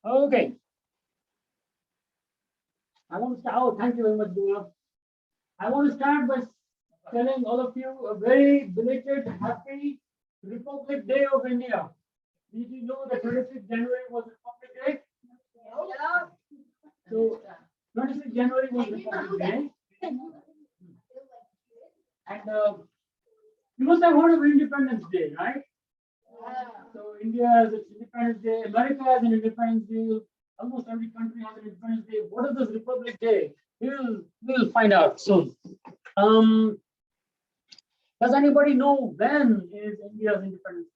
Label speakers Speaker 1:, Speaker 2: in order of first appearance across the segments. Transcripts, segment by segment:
Speaker 1: Okay. I want to start. Oh, thank you very much, Dua. I want to start by telling all of you a very belated happy Republic Day of India. Did you know that 26th January was Republic Day?
Speaker 2: Yeah.
Speaker 1: So 26th January was Republic Day. And you must have heard of Independence Day, right? So India has its Independence Day, America has an Independence Day, almost every country has an Independence Day. What is this Republic Day? We'll find out soon. Does anybody know when is India's independence?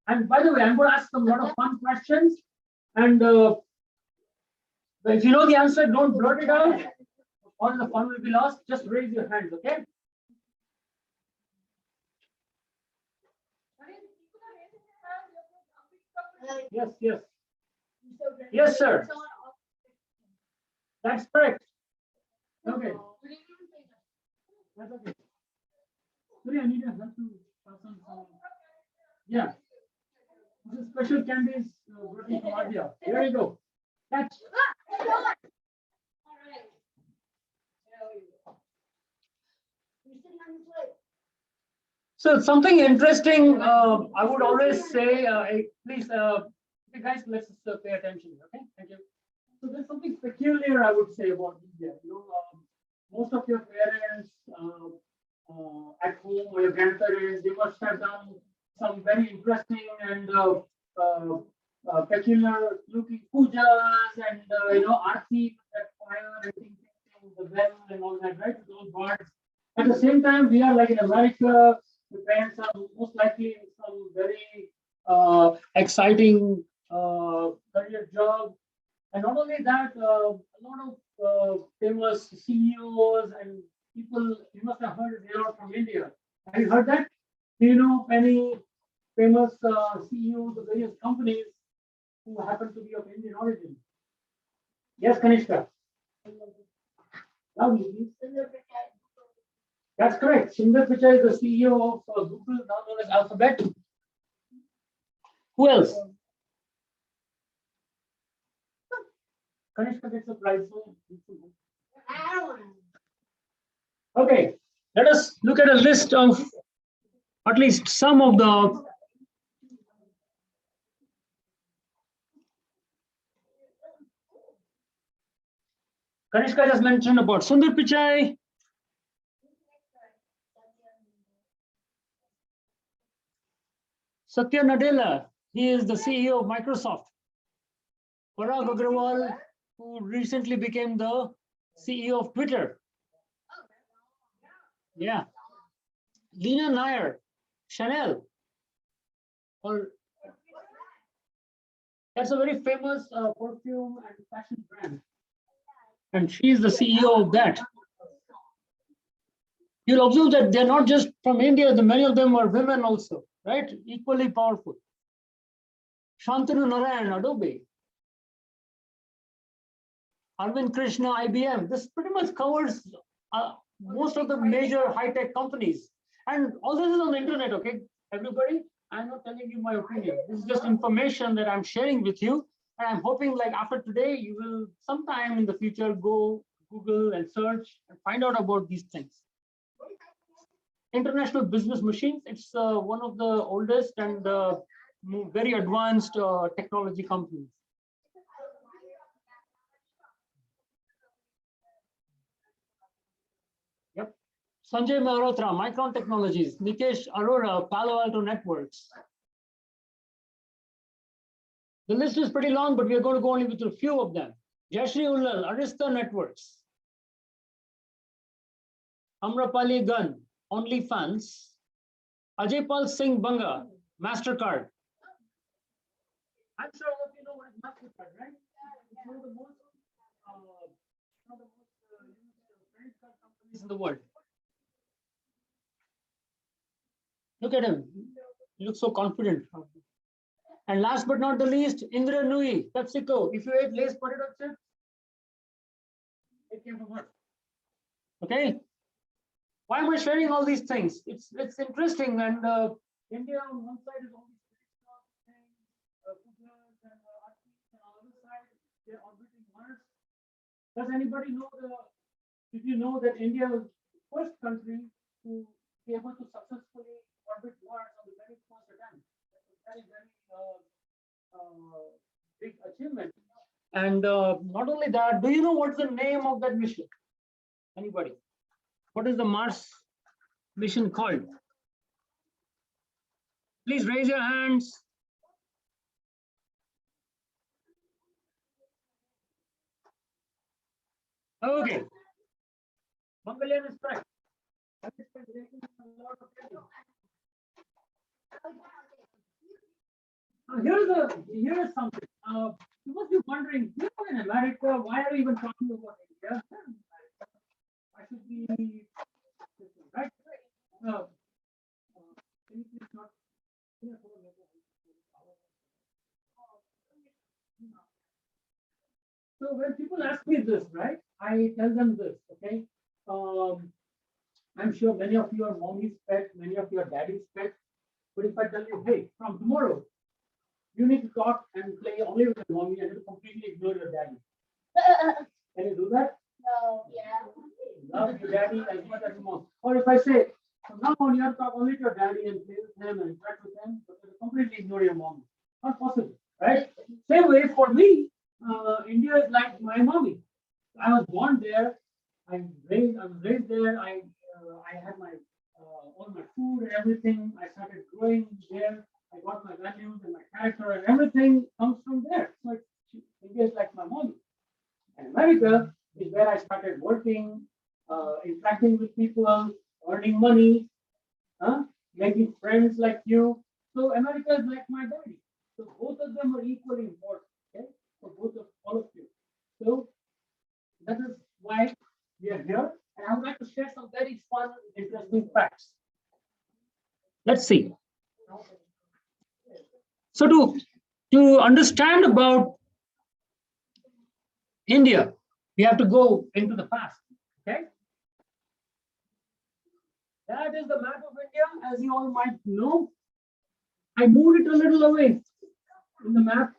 Speaker 1: And by the way, I'm going to ask some lot of fun questions. And if you know the answer, don't blurt it out, or the fun will be lost. Just raise your hands, okay? Yes, yes. Yes, sir. That's correct. Okay. That's okay. Sorry, I need your help to pass on some. Yeah. This is special candies working from Adia. Here you go. Catch. So something interesting, I would always say, please, okay, guys, let's just pay attention. Okay, thank you. So there's something peculiar, I would say, about India. Most of your parents at home or your grandparents, they must have done some very interesting and peculiar looking pujas and aarti with that fire and things, the bell and all that, right? With those birds. At the same time, we are like in America. The parents are most likely in some very exciting career job. And not only that, a lot of famous CEOs and people, you must have heard they are from India. Have you heard that? Do you know any famous CEOs of various companies who happen to be of Indian origin? Yes, Kanishka. Lovely. That's correct. Sundar Pichai is the CEO of Google, now known as Alphabet. Who else? Kanishka gets a prize. Okay, let us look at a list of at least some of the Kanishka just mentioned about Sundar Pichai. Satya Nadella, he is the CEO of Microsoft. Parag Agrawal, who recently became the CEO of Twitter. Yeah. Lena Nair, Chanel. Or that's a very famous perfume and fashion brand. And she is the CEO of that. You'll observe that they're not just from India, many of them are women also, right? Equally powerful. Shantanu Narayan, Adobe. Arvind Krishna, IBM. This pretty much covers most of the major high-tech companies. And all this is on the internet, okay? Everybody, I'm not telling you my opinion. This is just information that I'm sharing with you. And I'm hoping like after today, you will sometime in the future go Google and search and find out about these things. International Business Machines, it's one of the oldest and very advanced technology companies. Yep. Sanjay Mehrotra, Micron Technologies. Nikesh Arora, Palo Alto Networks. The list is pretty long, but we are going to go only with a few of them. Jayashree Ullal, Arista Networks. Amrapali Gun, OnlyFans. Ajay Pal Singh Banga, MasterCard. I'm sure all of you know what is MasterCard, right? It's one of the most credit card companies in the world. Look at him. He looks so confident. And last but not the least, Indra Nui, PepsiCo. If you ate Lay's potato chips, it came from her. Okay. Why am I sharing all these things? It's interesting, and India on one side is all these things, and on the other side Does anybody know did you know that India was the first country to be able to successfully orbit Mars on the very first attempt? That's a very, very big achievement. And not only that, do you know what's the name of that mission? Anybody? What is the Mars mission called? Please raise your hands. Okay. Mongolian is correct. Here's something. You must be wondering, you know, in America, why are we even talking about India? Why should we, right? Can you please not? So when people ask me this, right, I tell them this, okay? I'm sure many of you are mommy's pet, many of you are daddy's pet. But if I tell you, hey, from tomorrow, you need to talk and play only with your mommy and you completely ignore your daddy. Can you do that?
Speaker 2: No, yeah.
Speaker 1: Love your daddy as much as you want. Or if I say, from now on, you have to talk only to your daddy and play with him and interact with him, but you completely ignore your mom. Not possible, right? Same way for me, India is like my mommy. I was born there. I was raised there. I had my all my food and everything. I started growing there. I got my values and my character and everything comes from there. So India is like my mommy. And America is where I started working, interacting with people, earning money, making friends like you. So America is like my daddy. So both of them are equally important, okay, for both of all of you. So that is why we are here. And I would like to share some very fun, interesting facts. Let's see. So to understand about India, we have to go into the past. Okay. That is the map of India, as you all might know. I moved it a little away in the map.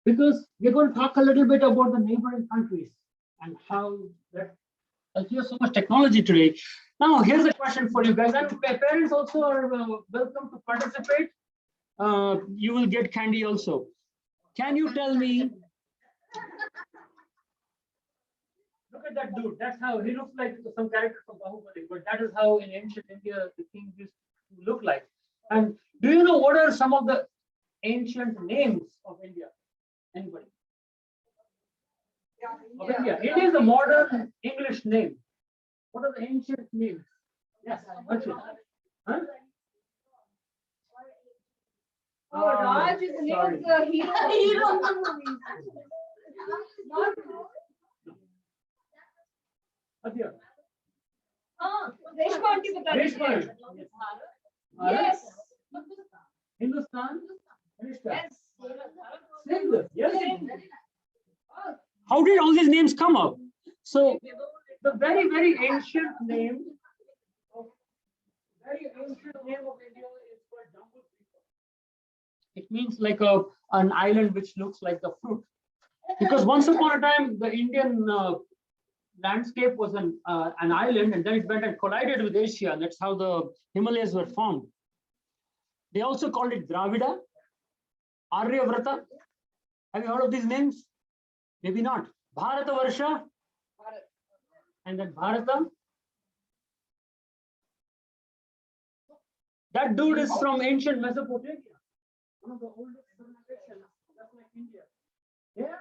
Speaker 1: Because we're going to talk a little bit about the neighboring countries and how that here's so much technology today. Now, here's a question for you guys. And parents also are welcome to participate. You will get candy also. Can you tell me? Look at that dude. That's how he looks like some character from Bahubali, but that is how in ancient India the kings used to look like. And do you know what are some of the ancient names of India? Anybody? Of India. It is a modern English name. What are the ancient names? Yes, huh?
Speaker 2: Oh, Raj is the name of the hero of the movie.
Speaker 1: Adya.
Speaker 2: Reshma. Yes.
Speaker 1: Hindustan.
Speaker 2: Yes.
Speaker 1: Sindh. Yes. How did all these names come up? So the very, very ancient name of India is called Jambudvipa. It means like an island which looks like the fruit. Because once upon a time, the Indian landscape was an island, and then it went and collided with Asia. That's how the Himalayas were formed. They also called it Dravida, Aryavrata. Have you heard of these names? Maybe not. Bharatavarsha. And then Bharata. That dude is from ancient Mesopotamia. One of the oldest civilizations, just like India. Yeah.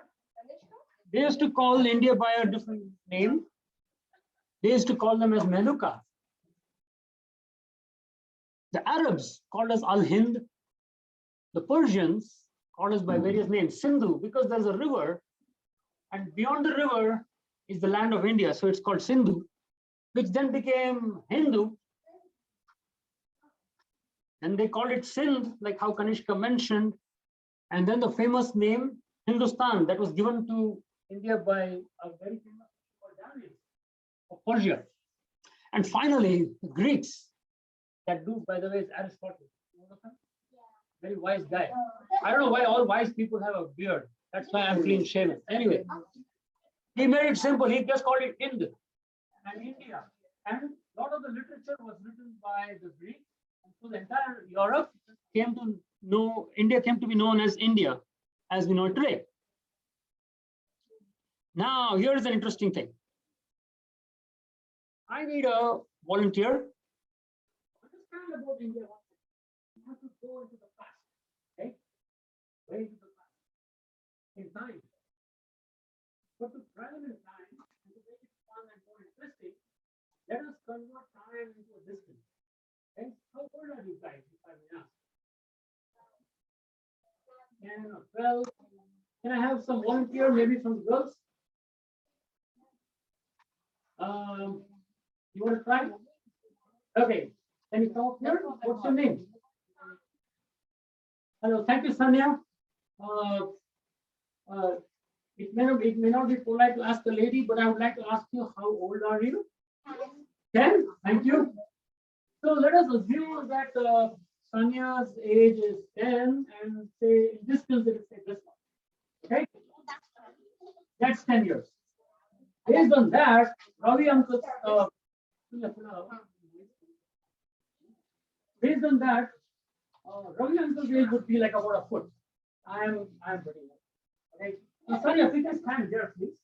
Speaker 1: They used to call India by a different name. They used to call them as Meluka. The Arabs called us Al-Hind. The Persians called us by various names. Sindhu, because there's a river, and beyond the river is the land of India. So it's called Sindhu, which then became Hindu. And they called it Sindh, like how Kanishka mentioned. And then the famous name, Hindustan, that was given to India by a very famous Daniel of Persia. And finally, the Greeks. That dude, by the way, is Aristotle. Very wise guy. I don't know why all wise people have a beard. That's why I'm clean shaven. Anyway, he made it simple. He just called it Ind and India. And a lot of the literature was written by the Greeks. And so the entire Europe came to know, India came to be known as India, as we know it today. Now, here's an interesting thing. I need a volunteer. Understand about India. You have to go into the past. Okay? Way into the past. In time. But to travel in time and to make it fun and more interesting, let us convert time into a distance. Okay? How old are you guys, if I may ask? 10 or 12. Can I have some volunteer, maybe from the girls? You want to try? Okay. Can you come up here? What's your name? Hello. Thank you, Sanya. It may not be polite to ask a lady, but I would like to ask you, how old are you? 10. Thank you. So let us assume that Sanya's age is 10 and say in distance it is say this one. Okay? That's 10 years. Based on that, Ravi Uncle's based on that, Ravi Uncle's age would be like about a foot. I'm pretty much. Okay. Now, Sanya, please just stand here, please.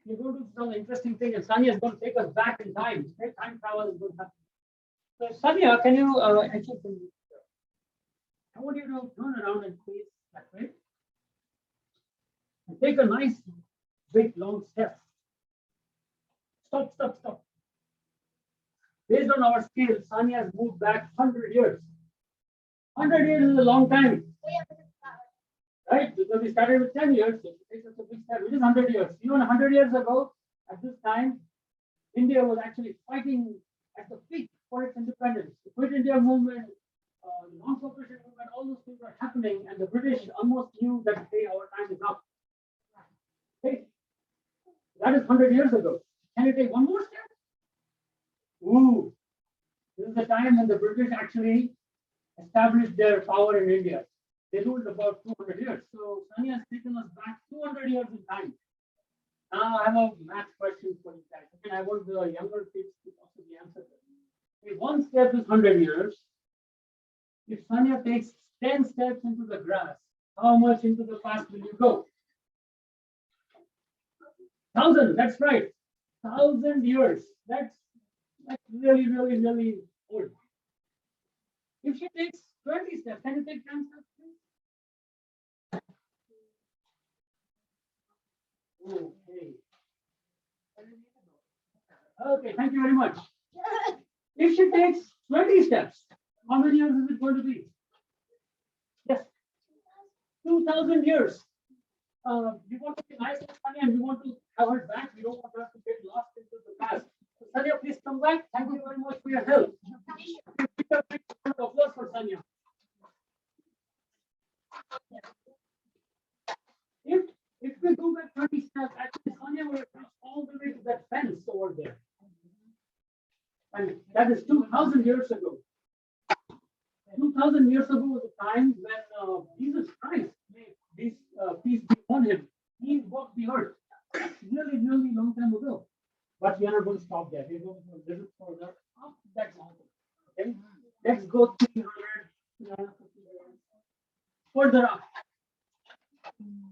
Speaker 1: You're going to do some interesting thing, and Sanya is going to take us back in time. Okay? Time travel is going to happen. So, Sanya, can you actually? I want you to turn around and face that way. And take a nice, big, long step. Stop, stop, stop. Based on our scale, Sanya has moved back 100 years. 100 years is a long time. Right? Because we started with 10 years, so it takes us a big step, which is 100 years. Even 100 years ago, at this time, India was actually fighting at the peak for its independence. The Quit India movement, the non-cooperation movement, all those things were happening, and the British almost knew that, hey, our time is up. Okay? That is 100 years ago. Can you take one more step? Ooh, this is the time when the British actually established their power in India. They ruled about 200 years. So Sanya has taken us back 200 years in time. Now I have a math question for you guys. Okay, I want the younger kids to possibly answer this. If one step is 100 years, if Sanya takes 10 steps into the grass, how much into the past will you go? 1,000, that's right. 1,000 years. That's really, really, really old. If she takes 20 steps, can you take 10 steps, please? Okay. Okay, thank you very much. If she takes 20 steps, how many years is it going to be? Yes, 2,000 years. We want to be nice and funny, and we want to have her back. We don't want her to get lost into the past. So, Sanya, please come back. Thank you very much for your help. Applause for Sanya. If we go back 20 steps, actually Sanya will cross all the way to that fence over there. And that is 2,000 years ago. 2,000 years ago was the time when Jesus Christ made this peace be upon him. He walked the earth. That's really, really long time ago. But we are not going to stop there. We're going to go a little further up that mountain. Okay? Let's go 300 further up.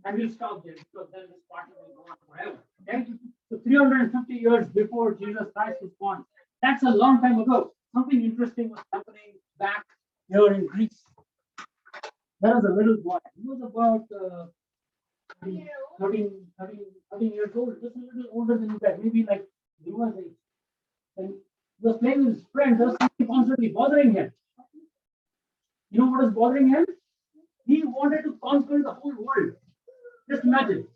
Speaker 1: And we'll stop there because then this party will go on forever. Okay? So 350 years before Jesus Christ was born. That's a long time ago. Something interesting was happening back here in Greece. There was a little boy. He was about 13 years old, just a little older than you guys, maybe like Dhuva's age. And he was playing with his friends, just constantly bothering him. You know what was bothering him? He wanted to conquer the whole world. Just imagine.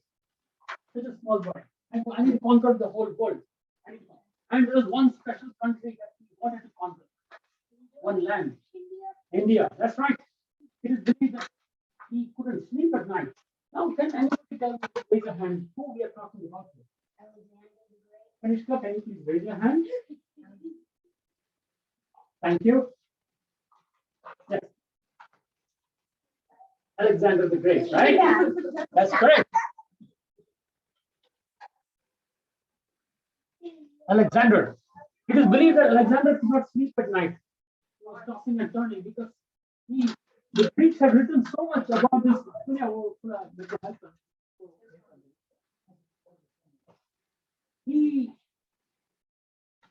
Speaker 1: Such a small boy. I need to conquer the whole world. And there was one special country that he wanted to conquer. One land. India. That's right. It is believed that he couldn't sleep at night. Now, can anybody tell me, raise your hand, who we are talking about here? Kanishka, can you please raise your hand? Thank you. Yes. Alexander the Great, right?
Speaker 2: Yeah.
Speaker 1: That's correct. Alexander. It is believed that Alexander could not sleep at night. He was tossing and turning because the Greeks had written so much about this. He,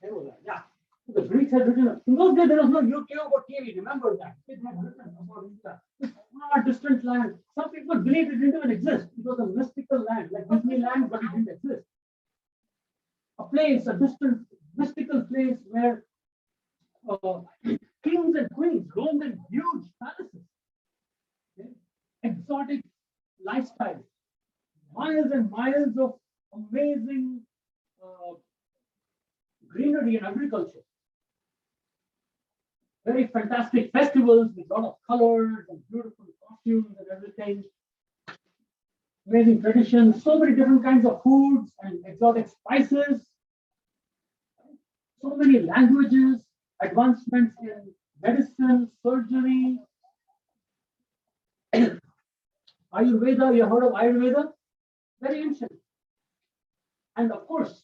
Speaker 1: where was I? Yeah. The Greeks had written, in those days there was no YouTube or TV, remember that? They had written about India. This far distant land. Some people believed it didn't even exist. It was a mystical land, like Disneyland, but it didn't exist. A place, a distant mystical place where kings and queens roamed in huge palaces, okay? Exotic lifestyle, miles and miles of amazing greenery and agriculture, very fantastic festivals with a lot of colors and beautiful costumes and everything, amazing traditions, so many different kinds of foods and exotic spices, so many languages, advancements in medicine, surgery. Ayurveda, you heard of Ayurveda? Very ancient. And of course,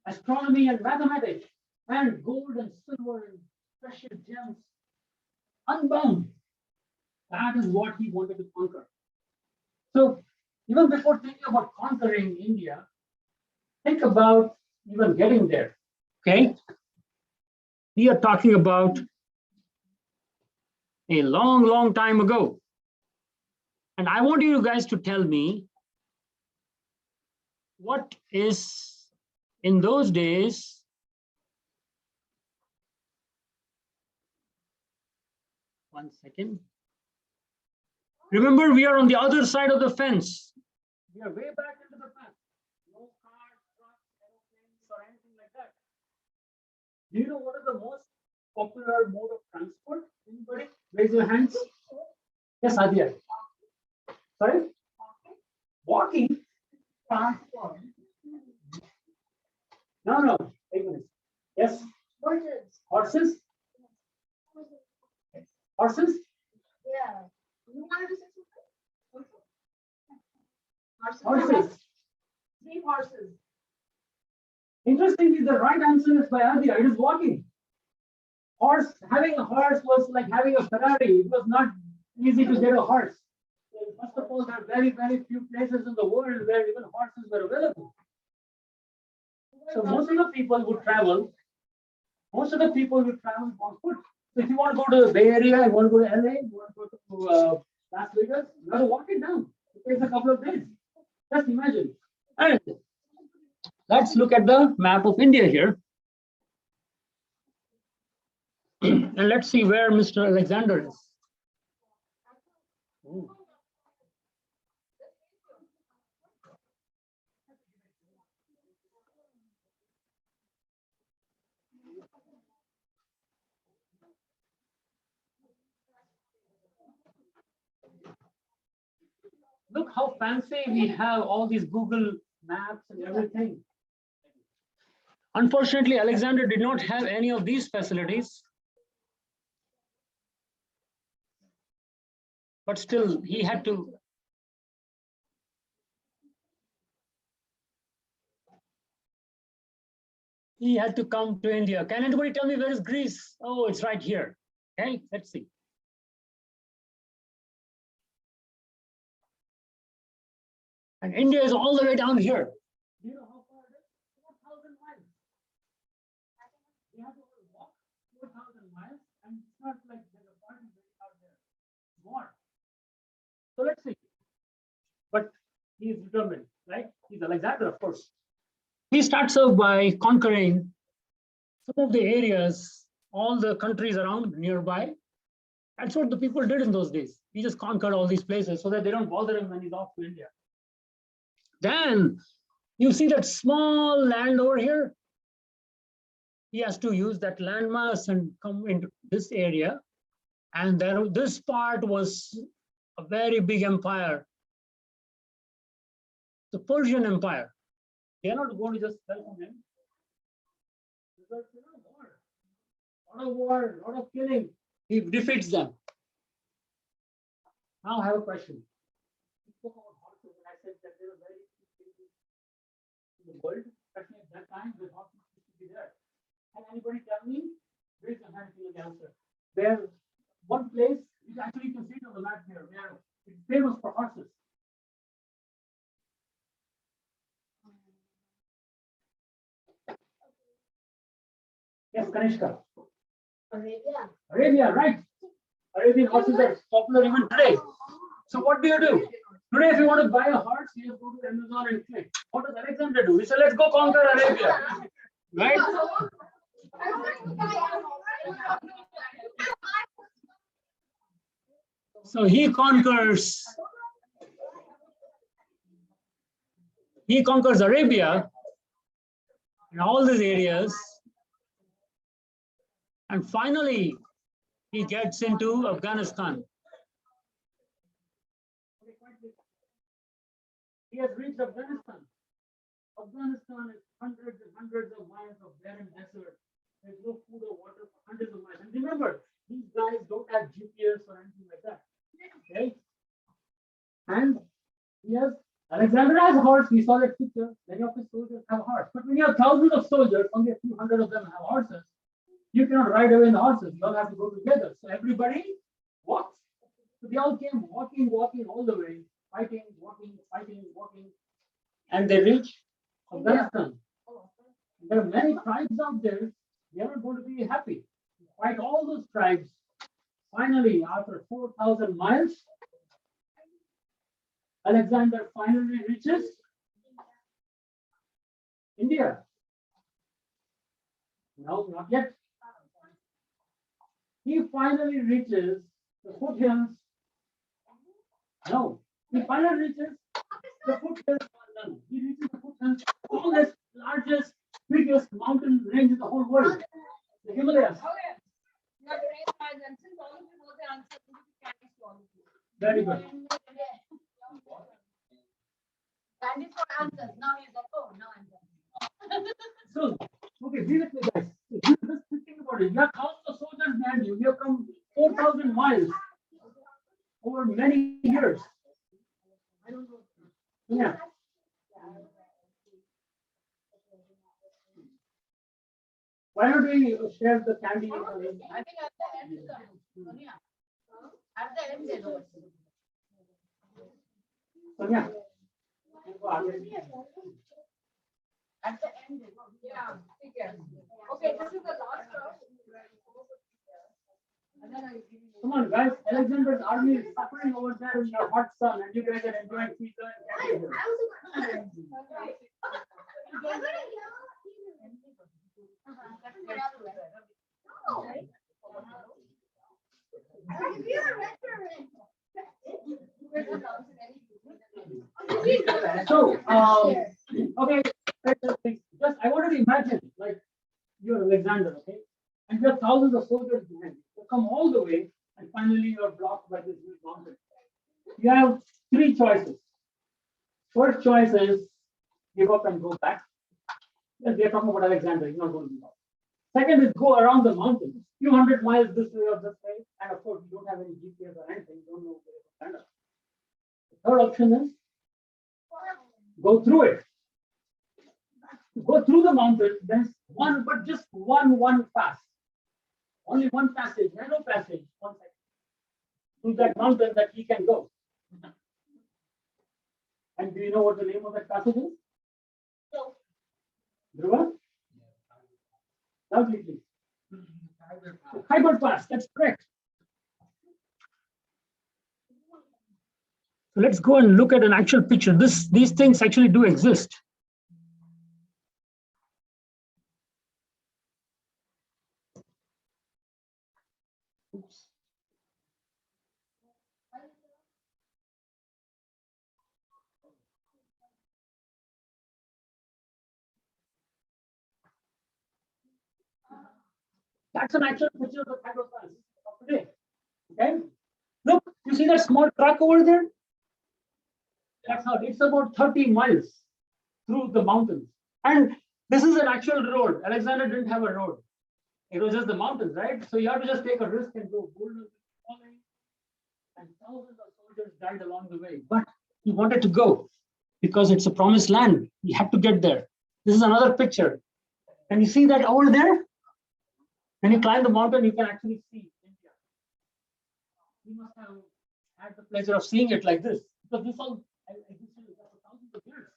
Speaker 1: astronomy and mathematics, and gold and silver and precious gems, unbound. That is what he wanted to conquer. So, even before thinking about conquering India, think about even getting there. Okay? We are talking about a long, long time ago. And I want you guys to tell me what is in those days. One second. Remember, we are on the other side of the fence. We are way back into the fence. No cars, trucks, aeroplanes, or anything like that. Do you know what is the most popular mode of transport? Anybody? Raise your hands. Yes, Adya. Sorry? Walking? Transport. No. 8 minutes. Yes?
Speaker 2: Horses.
Speaker 1: Horses? Horses?
Speaker 2: Yeah. You wanted to say something?
Speaker 1: Horses.
Speaker 2: 3 horses.
Speaker 1: Interestingly, the right answer is by Adya. It is walking. Having a horse was like having a Ferrari. It was not easy to get a horse. First of all, there are very, very few places in the world where even horses were available. So most of the people would travel on foot. So if you want to go to the Bay Area, you want to go to LA, you want to go to Las Vegas, you got to walk it down. It takes a couple of days. Just imagine. And let's look at the map of India here. And let's see where Mr. Alexander is. Ooh. Look how fancy we have all these Google Maps and everything. Unfortunately, Alexander did not have any of these facilities. But still, he had to. He had to come to India. Can anybody tell me where is Greece? Oh, it's right here. Okay, let's see. And India is all the way down here. Do you know how far it is? 4,000 miles. You have to walk 4,000 miles, and it's not like there's a party out there. More. So let's see. But he is determined, right? He's Alexander, of course. He starts off by conquering some of the areas, all the countries around nearby. That's what the people did in those days. He just conquered all these places so that they don't bother him when he's off to India. Then you see that small land over here. He has to use that landmass and come into this area. And this part was a very big empire. The Persian Empire. They are not going to just welcome him. Because war. A lot of killing. He defeats them. Now I have a question. the world, especially at that time, the North used to be there. Can anybody tell me? Raise your hand if you know the answer. Where one place, you actually can see it on the map here, where it's famous for horses. Yes, Kanishka.
Speaker 2: Arabia.
Speaker 1: Arabia, right? Arabian horses are popular even today. So what do? Today, if you want to buy a horse, you just go to Amazon and click. What does Alexander do? He said, let's go conquer Arabia. Right? So he conquers Arabia and all these areas. And finally, he gets into Afghanistan. He has reached Afghanistan. Afghanistan is hundreds and hundreds of miles of barren desert. There's no food or water for hundreds of miles. And remember, these guys don't have GPS or anything like that. Okay? And he has Alexander has a horse. We saw that picture. Many of his soldiers have a horse. But when you have thousands of soldiers, only a few hundred of them have horses. You cannot ride away in the horses. You all have to go together. So everybody walks. So they all came walking all the way, fighting, walking. And they reach Afghanistan. There are many tribes out there. They are not going to be happy. Fight all those tribes. Finally, after 4,000 miles, Alexander finally reaches India. No, not yet. He finally reaches the foothills. No, he finally reaches the foothills. He reaches the foothills, tallest, largest, biggest mountain range in the whole world, the Himalayas.
Speaker 2: Okay. You have to raise my hand. Since all of you know the answer, you can carry to all of you.
Speaker 1: Very good.
Speaker 2: Candy for answers. Now he's like, oh, now I'm done.
Speaker 1: So, okay, be with me, guys. Just think about it. You have thousands of soldiers behind you. You have come 4,000 miles over many years. I don't know. Yeah. Why don't we share the candy?
Speaker 2: I think at the end, Sonia. At the end, they know.
Speaker 1: Sonia.
Speaker 2: At the end, they know. Yeah. Okay, this is the last round. And then I give you.
Speaker 1: Come on, guys. Alexander's army is suffering over there in the hot sun, and you guys are enjoying pizza and candy. So, okay, just I wanted to imagine, like, you're Alexander, okay, and you have thousands of soldiers behind you. You come all the way, and finally you are blocked by this huge mountain. You have three choices. First choice is give up and go back. Yes, they're talking about Alexander. He's not going to give up. Second is go around the mountain, few hundred miles this way or this way, and of course you don't have any GPS or anything. You don't know where to stand up. The third option is go through it. Go through the mountain. There's one, but just one pass. Only one passage, narrow passage, one second. Through that mountain that he can go. And do you know what the name of that passage is?
Speaker 2: No.
Speaker 1: Dhruva? Loudly, please. Khyber Pass, that's correct. So let's go and look at an actual picture. These things actually do exist. Oops. That's an actual picture of the Khyber Pass of today. Okay. Look, you see that small truck over there? That's how it's about 30 miles through the mountains. And this is an actual road. Alexander didn't have a road. It was just the mountains, right? So you have to just take a risk and go boulders falling. And thousands of soldiers died along the way. But he wanted to go because it's a promised land. He had to get there. This is another picture. Can you see that over there? When you climb the mountain, you can actually see India. You must have had the pleasure of seeing it like this, because this all existed for thousands of years.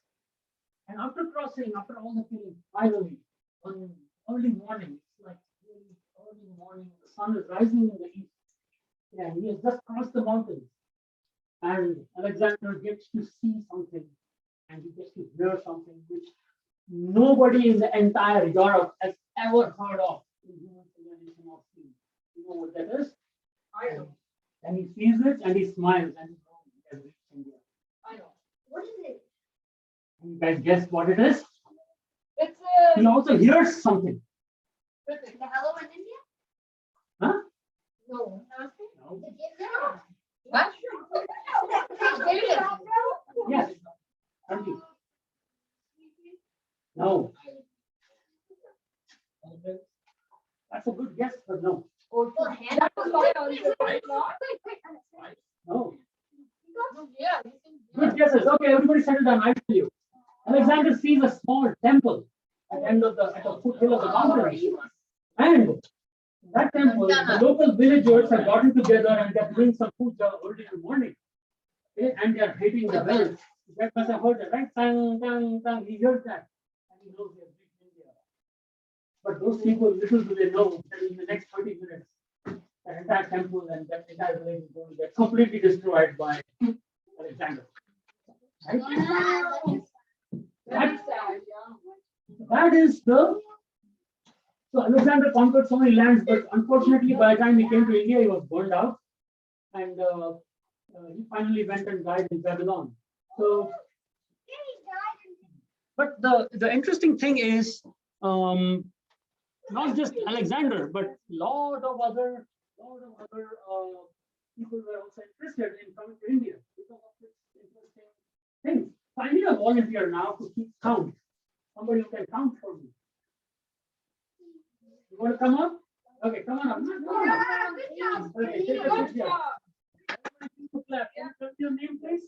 Speaker 1: And after crossing, after all the killing, finally, on early morning, it's like really early morning, the sun is rising in the east. Yeah, he has just crossed the mountains. And Alexander gets to see something, and he gets to hear something which nobody in the entire Europe has ever heard of in human civilization or seen. You know what that is?
Speaker 2: I know.
Speaker 1: And he sees it and he smiles and he knows he has reached India.
Speaker 2: I know. What is it?
Speaker 1: And you guys guess what it is?
Speaker 2: It's
Speaker 1: He also hears something.
Speaker 2: the hello in India?
Speaker 1: Huh?
Speaker 2: No.
Speaker 1: No.
Speaker 2: What?
Speaker 1: Yes. Thank you. No. That's a good guess, but no. No. Good guesses. Okay, everybody settle down. I tell you. Alexander sees a small temple at the end of at the foothill of the mountain. And that temple, the local villagers have gotten together and they're doing some puja early in the morning. Okay? And they're hitting the bells. That must have heard it, right? Tang, tang, tang. He hears that. And he knows he has reached India. But those people, little do they know that in the next 30 minutes, the entire temple and that entire village is going to get completely destroyed by Alexander. Right? That is the. So Alexander conquered so many lands, but unfortunately, by the time he came to India, he was burned out, and he finally went and died in Babylon. So, but the interesting thing is, not just Alexander, but lot of other people were also interested in coming to India because of this interesting thing. So I need a volunteer now to keep count. Somebody who can count for me. You want to come up? Okay, come on up. Okay, take a picture. Can you tell your name, please?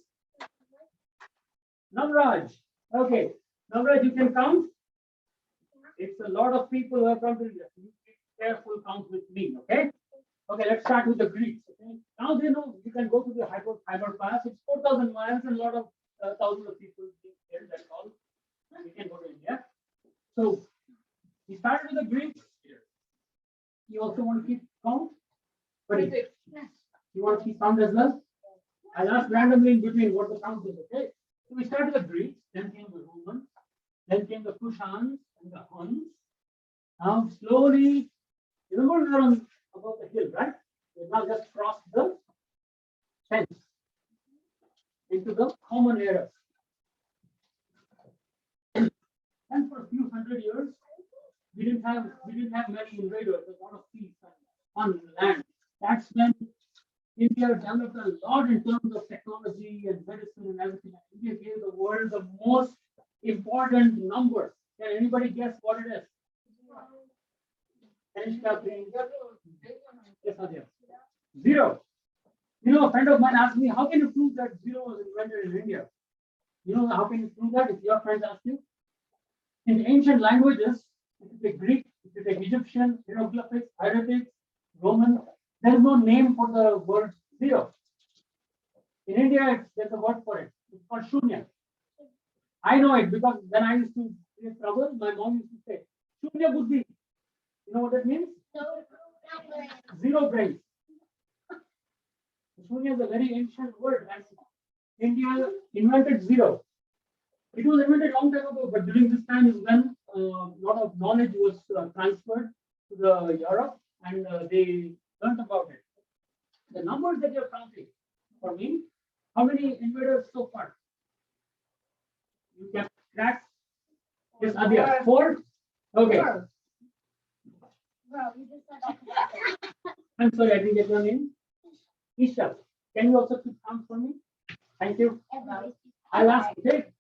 Speaker 1: Navraj. Okay, Navraj, you can count. It's a lot of people who have come to India. You be careful, count with me, okay? Okay, let's start with the Greeks. Okay? Now they know you can go to the Khyber Pass. It's 4,000 miles and a lot of thousands of people there. That's all. We can go to India. So we started with the Greeks. You also want to keep count? But you want to keep count as well? I'll ask randomly in between what the count is, okay? So we started with the Greeks, then came the Romans, then came the Kushans and the Huns. Now slowly, you remember we were on above the hill, right? We now just crossed the fence into the common era. And for a few hundred years, we didn't have many invaders, a lot of peace on land. That's when India developed a lot in terms of technology and medicine and everything. India gave the world the most important number. Can anybody guess what it is? Yes, Adya. Zero. You know, a friend of mine asked me, how can you prove that zero was invented in India? You know, how can you prove that if your friends ask you? In the ancient languages, if you take Greek, if you take Egyptian, hieroglyphics, Arabic, Roman, there is no name for the word zero. In India, there's a word for it. It's called shunya. I know it because when I used to get trouble, my mom used to say, shunya buddhi. You know what that means? Zero brains. Shunya is a very ancient word, and India invented zero. It was invented long time ago, but during this time is when a lot of knowledge was transferred to the Europe, and they learned about it. The numbers that you're counting for me, how many invaders so far? You can crack. Yes, Adya. 4? Okay. I'm sorry, I didn't get your name. Isha, can you also keep count for me? Thank you. I'll ask. Okay.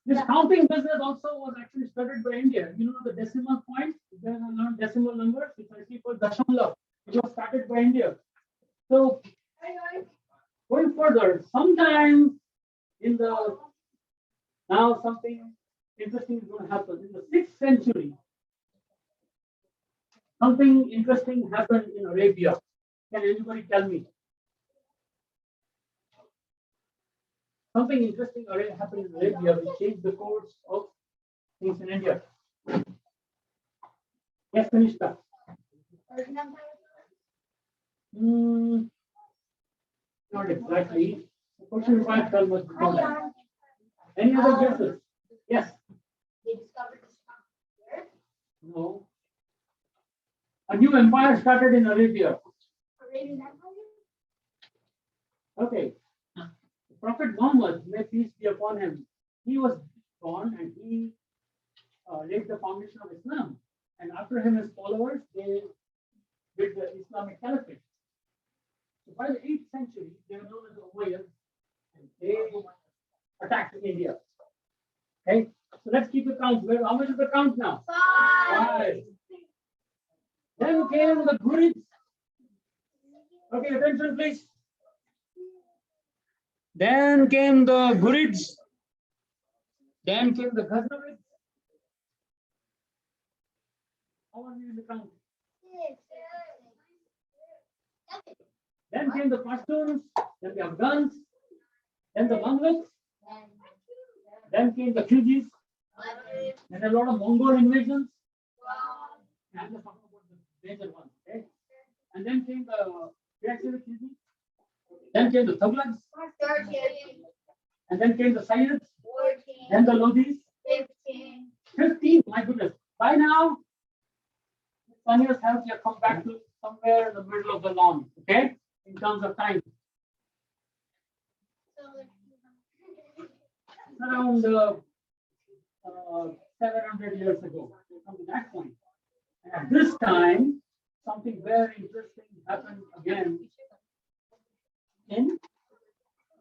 Speaker 1: This counting business also was actually started by India. You know the decimal point? There are learned decimal numbers. It's actually called Dashamla. It was started by India. So going further, sometime in the now something interesting is going to happen. In the 6th century, something interesting happened in Arabia. Can anybody tell me? Something interesting happened in Arabia which changed the course of things in India. Yes, Kanishka. Not exactly. The question 5 tell us before that. Any other guesses? Yes.
Speaker 2: They discovered this here.
Speaker 1: No. A new empire started in Arabia.
Speaker 2: Arabian Empire?
Speaker 1: Okay. The Prophet Muhammad, may peace be upon him, he was born and he laid the foundation of Islam. And after him, his followers, they did the Islamic Caliphate. So by the 8th century, they were known as the Umayyads, and they attacked India. Okay, so let's keep the count. How much is the count now? 5. Then came the Gurids. Okay, attention please. Then came the Gurids. Then came the Ghaznavids. How are you in the count? Then came the Pashtuns, then the Afghans, then the Mongols, then came the Khiljis, and a lot of Mongol invasions. And I'm just talking about the major ones, okay? And then came the Khiljis, then came the Tughlaqs, and then came the Sayyids, then the Lodhis. 15, my goodness. By now, Sanyas have come back to somewhere in the middle of the lawn, okay? In terms of time. It's around 700 years ago. Come to that point. And at this time, something very interesting happened again in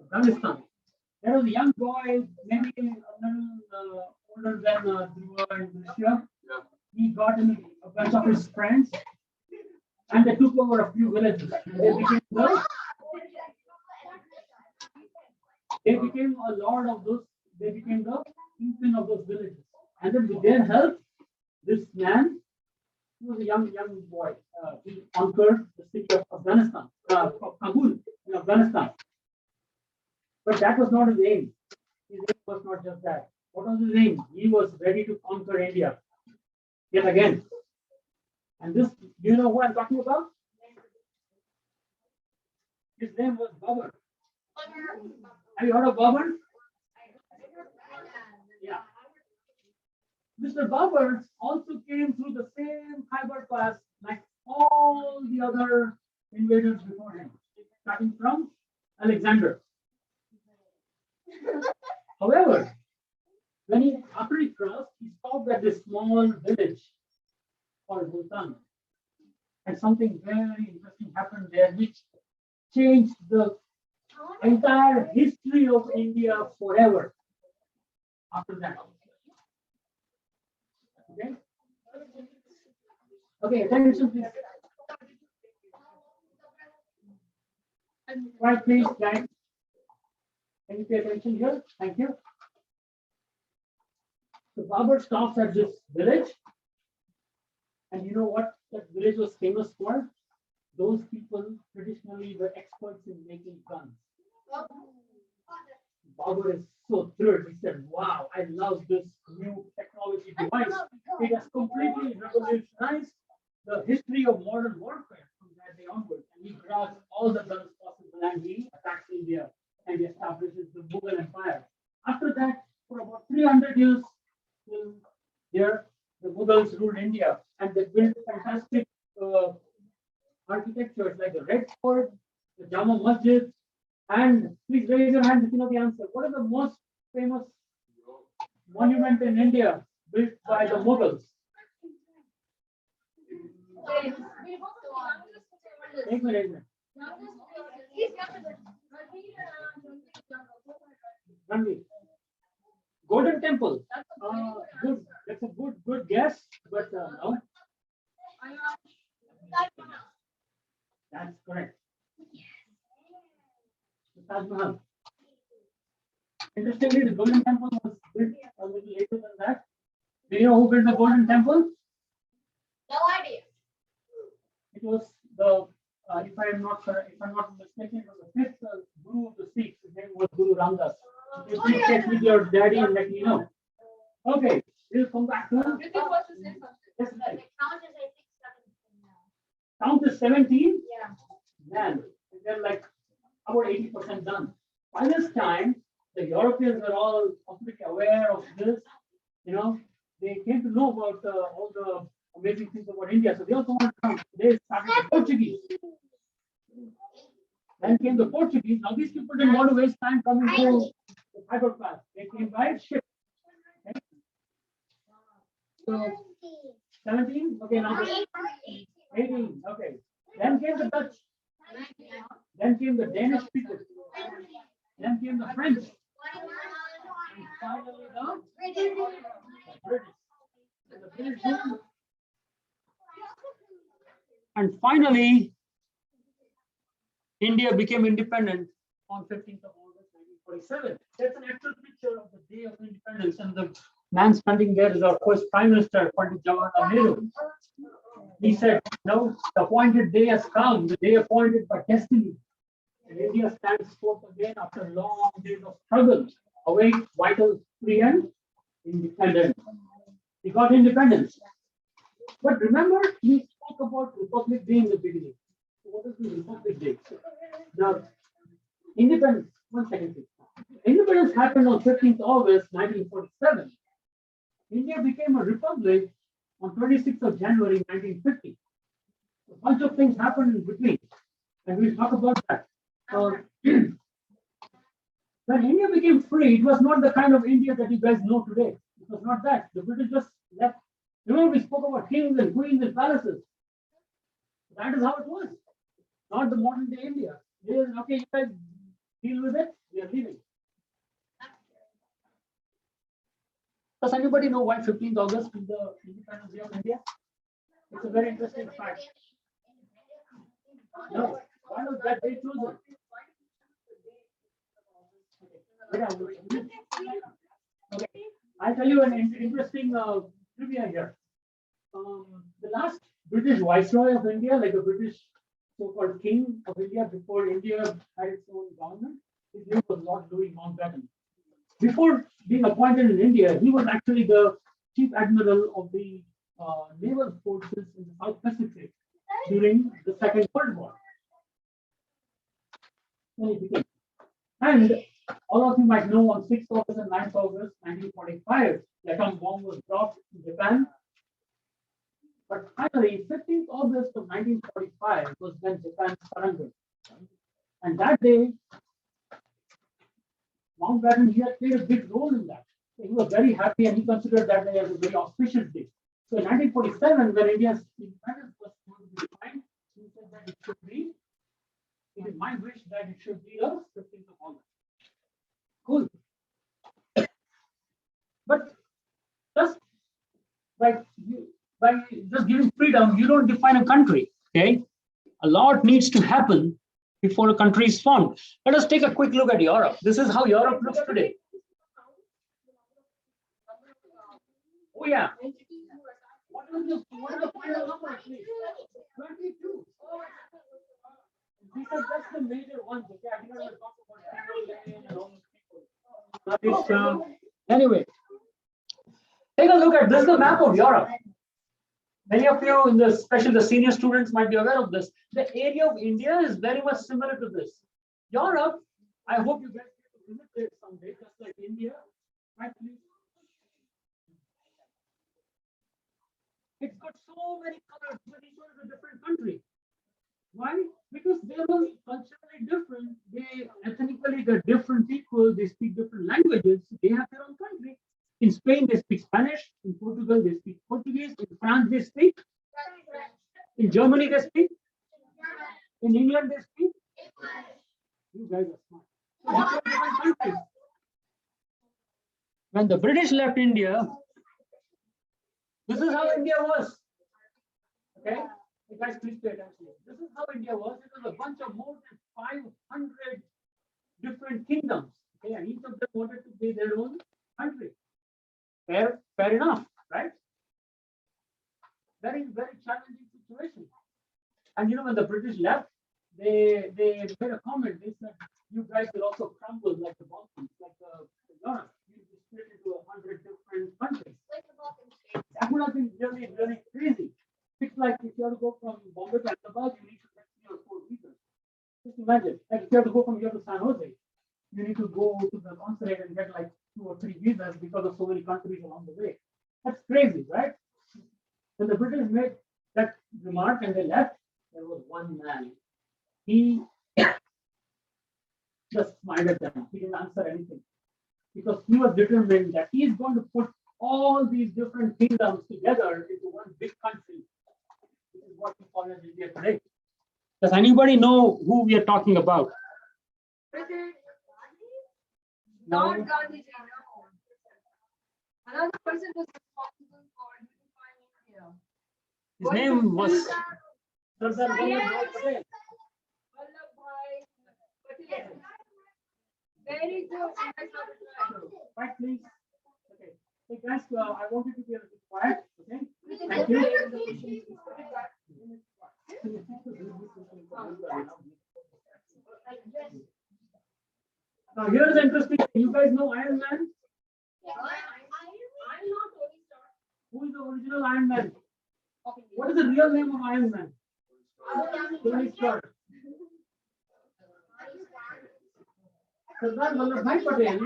Speaker 1: Afghanistan. There was a young boy, maybe a little older than Dhruva and Russia. He got in a bunch of his friends and they took over a few villages. They became a lord of those, they became the kingpin of those villages. And then with their help, this man, he was a young boy, he conquered the city of Afghanistan, of Kabul in Afghanistan. But that was not his aim. His aim was not just that. What was his aim? He was ready to conquer India yet again. And this, do you know who I'm talking about? His name was Babur. Have you heard of Babur? Yeah. Mr. Babur also came through the same Khyber Pass like all the other invaders before him, starting from Alexander. However, after he crossed, he stopped at this small village called Bhutan. And something very interesting happened there, which changed the entire history of India forever after that. Okay? Okay, attention please. Right, please, guys. Can you pay attention here? Thank you. So Babur stops at this village. And you know what that village was famous for? Those people traditionally were experts in making guns. Babur is so thrilled. He said, wow, I love this new technology device. It has completely revolutionized the history of modern warfare from that day onwards. And he grabs all the guns possible and he attacks India and he establishes the Mughal Empire. After that, for about 300 years, there the Mughals ruled India and they built fantastic architectures like the Red Fort, the Jama Masjid, and please raise your hand if you know the answer. What is the most famous monument in India built by the Mughals? Take me, Ranveer. Golden Temple. Good. That's a good guess, but no. That's correct. The Taj Mahal. Interestingly, the Golden Temple was built a little later than that. you know who built the Golden Temple?
Speaker 2: No idea.
Speaker 1: It was the, if I'm not mistaken, it was the fifth Guru of the Sikhs. His name was Guru Arjan Dev. Please check with your daddy and let me know. Okay, we'll come back to.
Speaker 2: Ritik wants to say something.
Speaker 1: Yes, right.
Speaker 2: The count is, I think, 17 now.
Speaker 1: Count is 17.
Speaker 2: Yeah.
Speaker 1: Man, they're like about 80% done. By this time, the Europeans were all completely aware of this. You know, they came to know about all the amazing things about India. So they also wanted to come. They started the Portuguese. Then came the Portuguese. Now these people didn't want to waste time coming to the Fiber Pass. They came by ship. Okay? So 17. Okay, now 18. Okay. Then came the Dutch. Then came the Danish people. Then came the French. And finally the British. And the British came. And finally, India became independent on 15th of August 1947. That's an actual picture of the day of independence, and the man standing there is our first Prime Minister, Pandit Jawaharlal Nehru. He said, "No, the appointed day has come, the day appointed by destiny. And India stands forth again after long days of struggle, awake, vital, free, and independent." We got independence. But remember, we spoke about Republic Day in the beginning. So what is the Republic Day? The independence, one second please. Independence happened on 15th August 1947. India became a republic on 26th of January 1950. A bunch of things happened in between, and we'll talk about that. When India became free, it was not the kind of India that you guys know today. It was not that. The British just left. Remember, we spoke about kings and queens and palaces. That is how it was. Not the modern day India. They said, okay, you guys deal with it, we are leaving. Does anybody know why 15th August is the Independence Day of India? It's a very interesting fact. No, why was that day chosen? Okay, I'll tell you an interesting trivia here. The last British Viceroy of India, like the British so-called King of India before India had its own government, his name was Lord Louis Mountbatten. Before being appointed in India, he was actually the Chief Admiral of the naval forces in the South Pacific during the Second World War. And all of you might know on 6th August and 9th August 1945, the atom bomb was dropped in Japan. But finally, 15th August of 1945 was when Japan surrendered. And that day, Mountbatten, he had played a big role in that. So he was very happy and he considered that day as a very auspicious day. So in 1947, when India's independence was going to be defined, he said that it should be, it is my wish that it should be the 15th of August. Cool. But just by just giving freedom, you don't define a country. Okay, a lot needs to happen before a country is formed. Let us take a quick look at Europe. This is how Europe looks today. Oh yeah. What is the final number, please? 22. These are just the major ones. Okay, I think I will talk about anyway, take a look at this, the map of Europe. Many of you, in the especially the senior students, might be aware of this. The area of India is very much similar to this. Europe, I hope you get to visit it someday, just like India. Right, please. It's got so many colors, but each one is a different country. Why? Because they are culturally different. They ethnically, they're different people. They speak different languages. They have their own country. In Spain, they speak Spanish. In Portugal, they speak Portuguese. In France, they speak. In Germany, they speak. In England, they speak. You guys are smart. So each are different countries. When the British left India, this is how India was. Okay? You guys, please pay attention. This is how India was. It was a bunch of more than 500 different kingdoms. Okay, and each of them wanted to be their own country. Fair enough. right? Very, very challenging situation. And when the British left, they made a comment. They said, "You guys will also crumble like the Balkans, like Europe. You'll be split into 100 different countries."
Speaker 2: Like the Balkan states.
Speaker 1: That would have been really, really crazy. It's like if you have to go from Bombay to Ahmedabad, you need to get 3 or 4 visas. Just imagine, like if you have to go from here to San Jose, you need to go to the consulate and get like 2 or 3 visas because of so many countries along the way. That's crazy, right? When the British made that remark and they left, there was one man. He just smiled at them. He didn't answer anything because he was determined that he is going to put all these different kingdoms together into one big country. This is what we call as India today. Does anybody know who we are talking about?
Speaker 2: President
Speaker 1: No.
Speaker 2: Not Gandhi. No. Another person was responsible for unifying India.
Speaker 1: His name was Sardar Vallabhbhai Patel.
Speaker 2: Vallabhbhai Patel. Very good.
Speaker 1: Right, please. Okay. Hey guys, I want you to be a little quiet. Okay. Thank you. Now here's interesting. You guys know Iron Man?
Speaker 2: I'm not Tony Stark.
Speaker 1: Who is the original Iron Man? What is the real name of Iron Man? Tony Stark. Sardar Vallabhbhai Patel.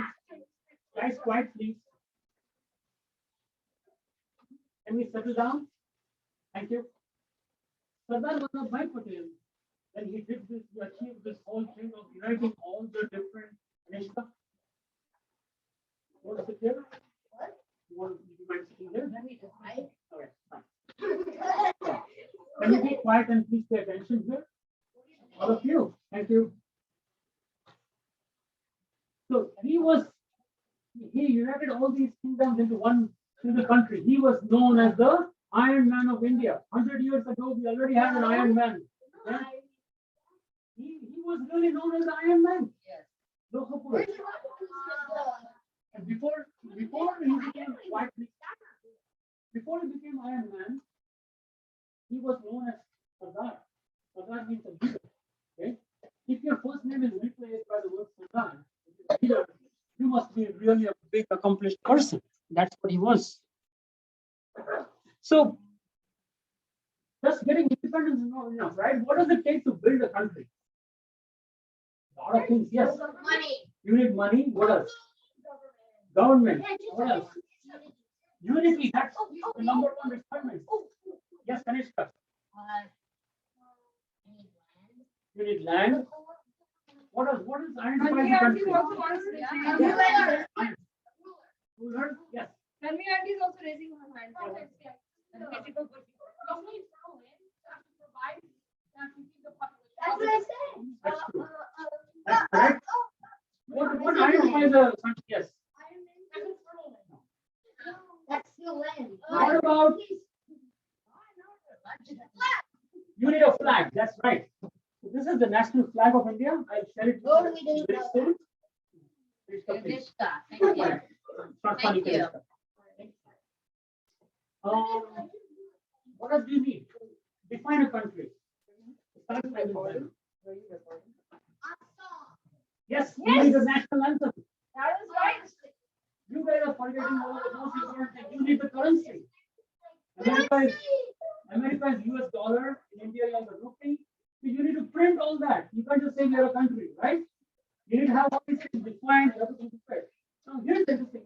Speaker 1: Guys, quiet, please. Can we settle down? Thank you. Sardar Vallabhbhai Patel, when he did this, he achieved this whole thing of uniting all the different nations. You want to sit here? You mind sitting here? Okay, fine. Can you be quiet and please pay attention here? All of you. Thank you. So he united all these kingdoms into one single country. He was known as the Iron Man of India. 100 years ago, we already had an Iron Man. Yeah? He was really known as the Iron Man.
Speaker 2: Yes.
Speaker 1: And before he became before he became Iron Man, he was known as Sardar. Sardar means a leader. Okay? If your first name is replaced by the word Sardar, leader, you must be really a big accomplished person. That's what he was. So, just getting independence is not enough, right? What does it take to build a country? A lot of things, yes.
Speaker 2: Money.
Speaker 1: You need money. What else? Government. What else? Unity. That's the number one requirement. Yes, Kanishka. You need land. What else? What is identifies the country? Ruler. Yes.
Speaker 2: Tanvi aunty is also raising her hand. That's what I said.
Speaker 1: That's true. That's correct. What identifies the country? Yes.
Speaker 2: That's the land.
Speaker 1: What about? You need a flag. That's right. So this is the national flag of India. I'll share it with you very soon. Please.
Speaker 2: Thank you.
Speaker 1: Thank you. What else do you need? Define a country. Start by the Yes, we need a national anthem.
Speaker 2: That is right.
Speaker 1: You guys are forgetting all the most important thing. You need the currency. America is US dollar. In India, you have the rupee. So you need to print all that. You can't just say we are a country, right? You need to have all these things defined, everything prepared. Now, here's the interesting.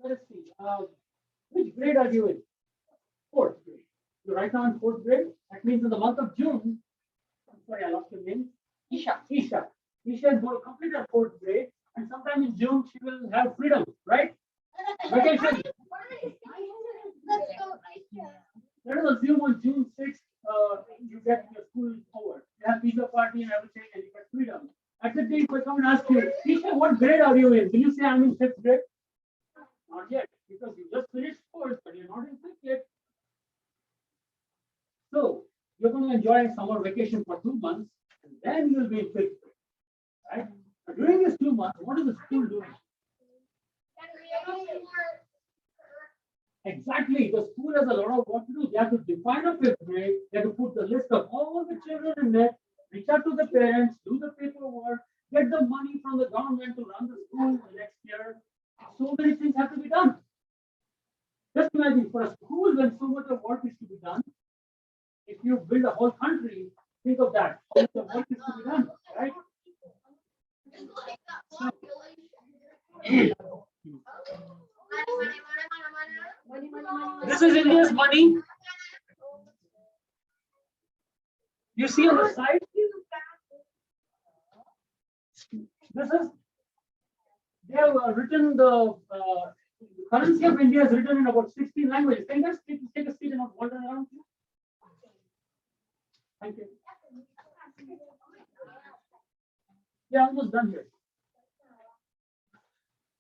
Speaker 1: Let us see. Which grade are you in? Fourth grade. You're right now in fourth grade. That means in the month of June. I'm sorry, I lost your name. Isha is going to complete her fourth grade, and sometime in June she will have freedom, right? Vacation. Let us assume on June 6th, you get your school over. You have pizza party and everything, and you get freedom. At the day, if I come and ask you, Isha, what grade are you in? Will you say I'm in fifth grade? Not yet, because you just finished fourth, but you're not in fifth yet. So you're going to enjoy summer vacation for 2 months, and then you'll be in fifth grade, right? But during these 2 months, what is the school doing? Exactly. The school has a lot of work to do. They have to define a fifth grade. They have to put the list of all the children in there, reach out to the parents, do the paperwork, get the money from the government to run the school the next year. So many things have to be done. Just imagine for a school when so much of work is to be done. If you build a whole country, think of that. How much of work is to be done, right? This is India's money. You see on the side, this is, they have written the currency of India is written in about 16 languages. Can you guys take a seat and not wander around? Thank you. Yeah, almost done here.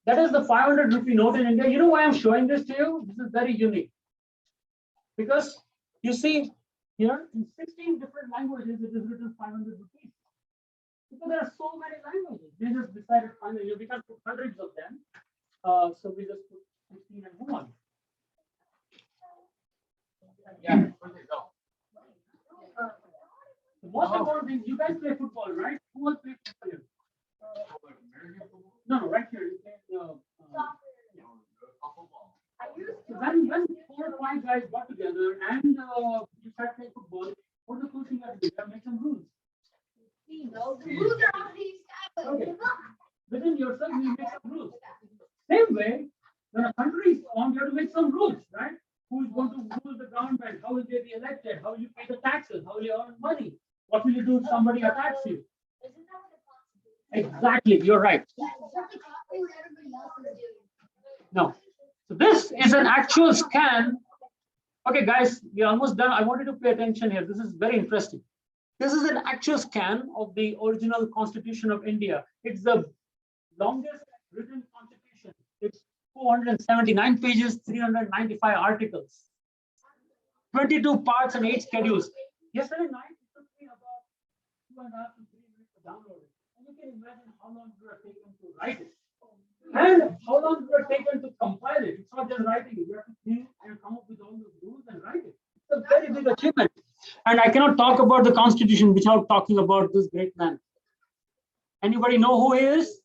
Speaker 1: That is the 500 rupee note in India. You know why I'm showing this to you? This is very unique. Because you see here in 16 different languages, it is written 500 rupees. Because there are so many languages. They just decided finally we can put hundreds of them. So we just put 16 and move on. Yeah. The most important thing, you guys play football, right? Who else plays football here? No, right here. You play, so when 4 or 5 guys got together and you start playing football, what the cool thing you have to do? You have to make some rules. The rules are already established. Okay. Within yourself, you make some rules. Same way, when a country is formed, you have to make some rules, right? Who is going to rule the government? How will they be elected? How will you pay the taxes? How will you earn money? What will you do if somebody attacks you? Exactly, you're right. No. So this is an actual scan. Okay, guys, we're almost done. I want you to pay attention here. This is very interesting. This is an actual scan of the original Constitution of India. It's the longest written constitution. It's 479 pages, 395 articles, 22 parts and 8 schedules. Yesterday night, it took me about 2.5 to 3 minutes to download it. And you can imagine how long it would have taken to write it. And how long it would have taken to compile it. It's not just writing it. You have to think and come up with all those rules and write it. It's a very big achievement. And I cannot talk about the Constitution without talking about this great man. Anybody know who he is?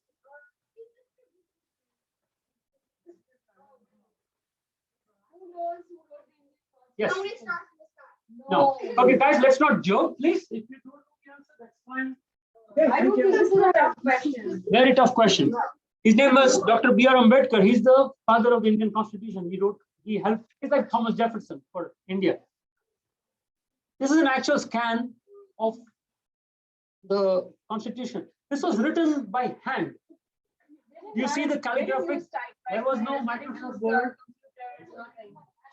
Speaker 1: Yes. No. Okay, guys, let's not joke, please. If you don't know the answer, that's fine. Okay,
Speaker 2: I don't think this is a tough question.
Speaker 1: very tough question. His name was Dr. B.R. Ambedkar. He's the father of the Indian Constitution. He helped, he's like Thomas Jefferson for India. This is an actual scan of the Constitution. This was written by hand. You see the calligraphic, there was no Microsoft Word.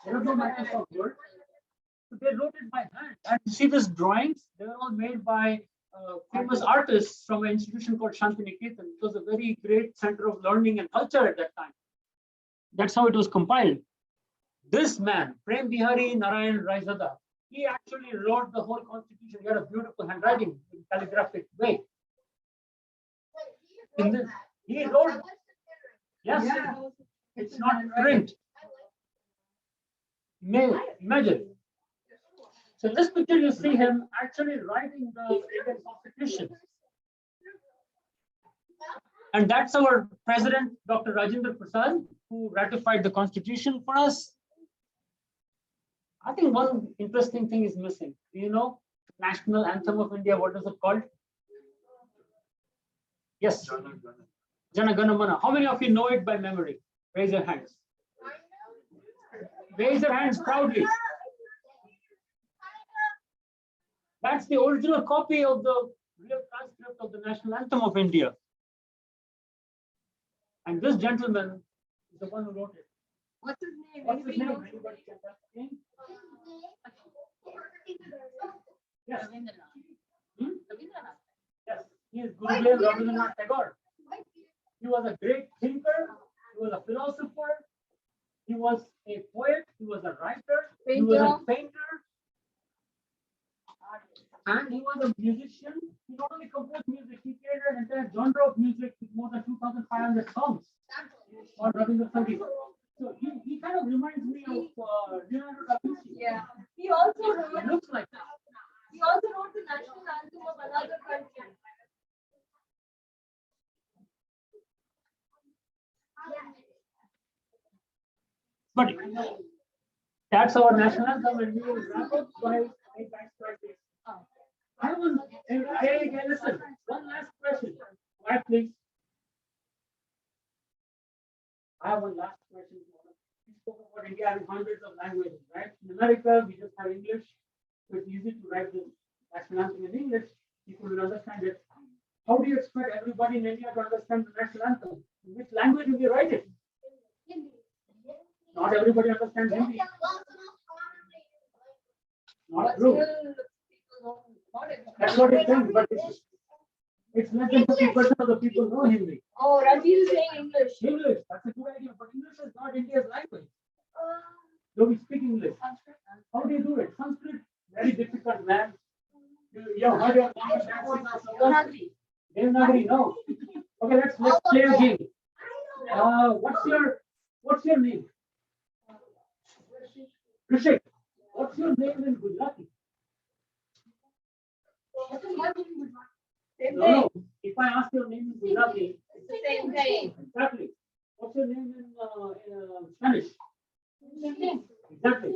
Speaker 1: There was no Microsoft Word. So they wrote it by hand. And you see these drawings, they were all made by famous artists from an institution called Shantiniketan. It was a very great center of learning and culture at that time. That's how it was compiled. This man, Prem Bihari Narayan Raizada, he actually wrote the whole constitution. He had a beautiful handwriting in calligraphic way. In this, he wrote, yes, yeah. It's not print. Imagine. So in this picture, you see him actually writing the Indian Constitution. And that's our president, Dr. Rajendra Prasad, who ratified the Constitution for us. I think one interesting thing is missing. Do you know National Anthem of India? What is it called? Yes. Jana Gana Mana. How many of you know it by memory? Raise your hands. Raise your hands proudly. That's the original copy of the real transcript of the National Anthem of India. And this gentleman is the one who wrote it.
Speaker 2: What's his name?
Speaker 1: What's his name? Anybody can tell me? Yes. Yes. He is Gurudev Rabindranath Tagore. He was a great thinker. He was a philosopher. He was a poet. He was a writer. He was a painter. And he was a musician. He not only composed music, he created an entire genre of music with more than 2,500 songs on Rabindranath Sangeet. So he kind of reminds me of Leonardo da Vinci.
Speaker 2: Yeah. He also wrote.
Speaker 1: He looks like that.
Speaker 2: He also wrote the national anthem of another country.
Speaker 1: But that's our national anthem, and we will wrap up by a back practice. I was, I listen. One last question. Why, please? I have one last question. We spoke about India having hundreds of languages, right? In America, we just have English, so it's easy to write the national anthem in English. People will understand it. How do you expect everybody in India to understand the national anthem? In which language will you write it? Not everybody understands Hindi. Not true. That's what it's saying, but it's less than 50% of the people know Hindi.
Speaker 2: Oh, Ravi is saying English.
Speaker 1: English, that's a good idea, but English is not India's language. So we speak English. How do you do it? Sanskrit, very difficult, man. You have heard your language. Devanagari, no. Okay, let's play a game. What's your name? Rishik. What's your name in Gujarati? No. If I ask your name in Gujarati,
Speaker 2: It's the same thing.
Speaker 1: exactly. What's your name in Spanish? Exactly.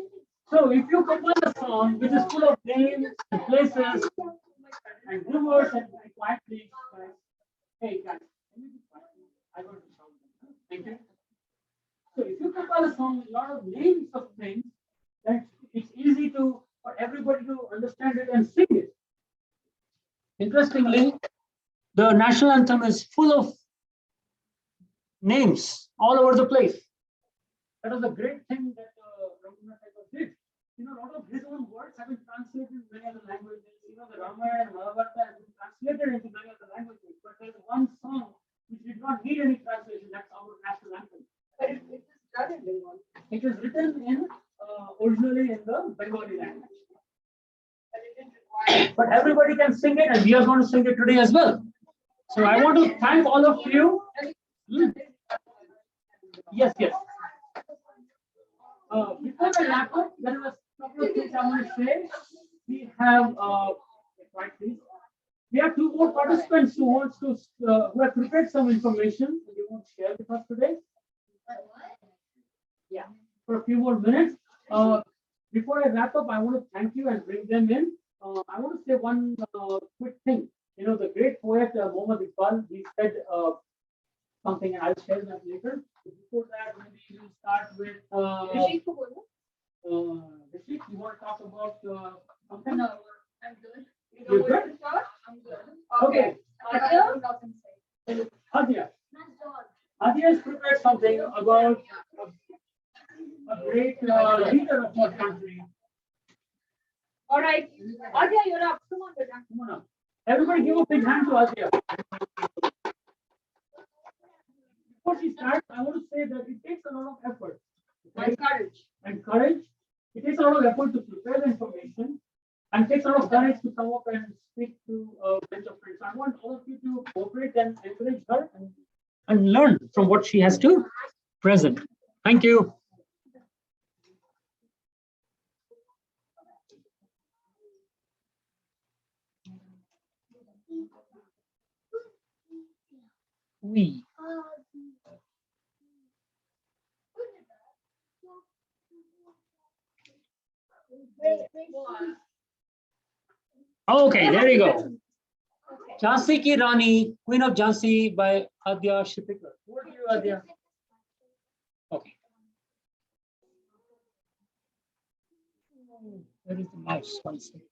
Speaker 1: So if you compose a song which is full of names and places and rumors and quietly, hey guys, can you be quiet? I want to shout. Thank you. So if you compose a song with a lot of names of things, then it's easy for everybody to understand it and sing it. Interestingly, the national anthem is full of names all over the place. That was a great thing that Rabindranath Tagore did. A lot of his own words have been translated in many other languages. The Ramayana and Mahabharata has been translated into many other languages. But there's one song which did not need any translation. That's our national anthem.
Speaker 2: But it is done in Bengali.
Speaker 1: It is written in originally in the Bengali language.
Speaker 2: But it didn't require.
Speaker 1: But everybody can sing it, and we are going to sing it today as well. So I want to thank all of you. Yes. Before I wrap up, there was a couple of things I want to say. We have we have two more participants who have prepared some information and they want to share with us today. Yeah, for a few more minutes. Before I wrap up, I want to thank you and bring them in. I want to say one quick thing. The great poet Muhammad Iqbal, he said something, and I'll share that later. Before that, maybe we'll start with Rishik, you want to talk about something?
Speaker 2: No, I'm good.
Speaker 1: You're good?
Speaker 2: I'm good.
Speaker 1: Okay. Adya has prepared something about a great leader of our country.
Speaker 2: All right. Adya, you're up. Come on, Beta.
Speaker 1: Come on up. Everybody give a big hand to Adya. Before she starts, I want to say that it takes a lot of effort.
Speaker 2: And courage.
Speaker 1: And courage. It takes a lot of effort to prepare the information, and it takes a lot of courage to come up and speak to a bunch of friends. I want all of you to cooperate and encourage her and learn from what she has to present. Thank you. We. Okay, there you go. Jhansi Ki Rani, Queen of Jhansi by Adya Shipikar. What do you, Adya? Okay. Where is the mouse? One second.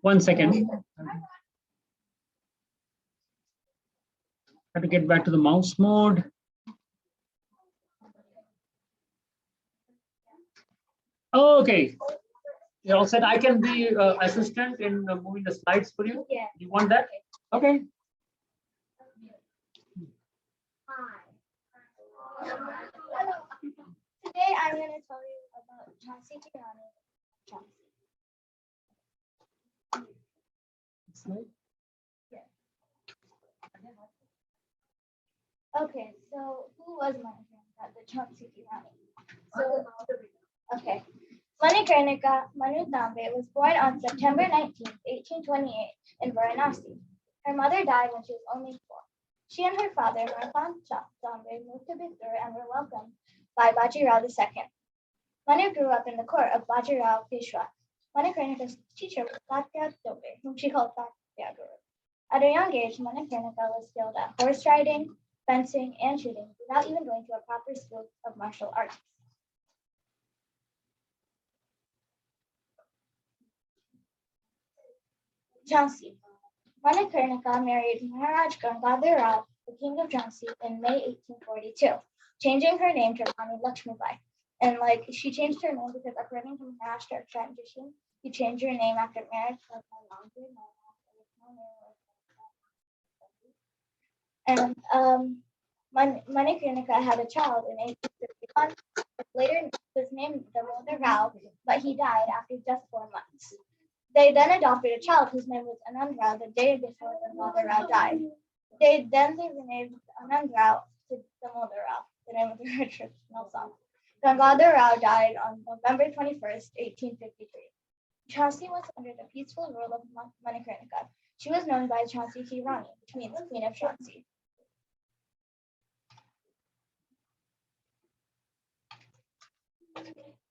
Speaker 1: One second. Have to get back to the mouse mode. Okay. You all said I can be assistant in moving the slides for you.
Speaker 2: Yeah.
Speaker 1: You want that? Okay.
Speaker 3: Hello. Today I'm going to tell you about Jhansi Ki Rani. Okay, so who was Manikarnika, the Jhansi Ki Rani? So, okay. Manikarnika Manu Tambe was born on September 19th, 1828 in Varanasi. Her mother died when she was only 4. She and her father, Marpan Tambe, moved to Bittur and were welcomed by Bajirao II. Manu grew up in the court of Bajirao Peshwa. Manikarnika's teacher was Tatya Dobe, whom she called Tatya Guru. At a young age, Manikarnika was skilled at horse riding, fencing, and shooting without even going to a proper school of martial arts. Jhansi. Manikarnika married Maharaj Gangadhar Rao, the king of Jhansi, in May 1842, changing her name to Rani Lakshmibai. And she changed her name because according to Maharashtra tradition, you change your name after marriage. And Manikarnika had a child in 1851. Later was named Damodar Rao, but he died after just 4 months. They then adopted a child whose name was Anand Rao the day before Damodar Rao died. They renamed Anand Rao to Damodar Rao, the name of the traditional song. Gangadhar Rao died on November 21st, 1853. Jhansi was under the peaceful rule of Manikarnika. She was known by Jhansi Ki Rani, which means Queen of Jhansi.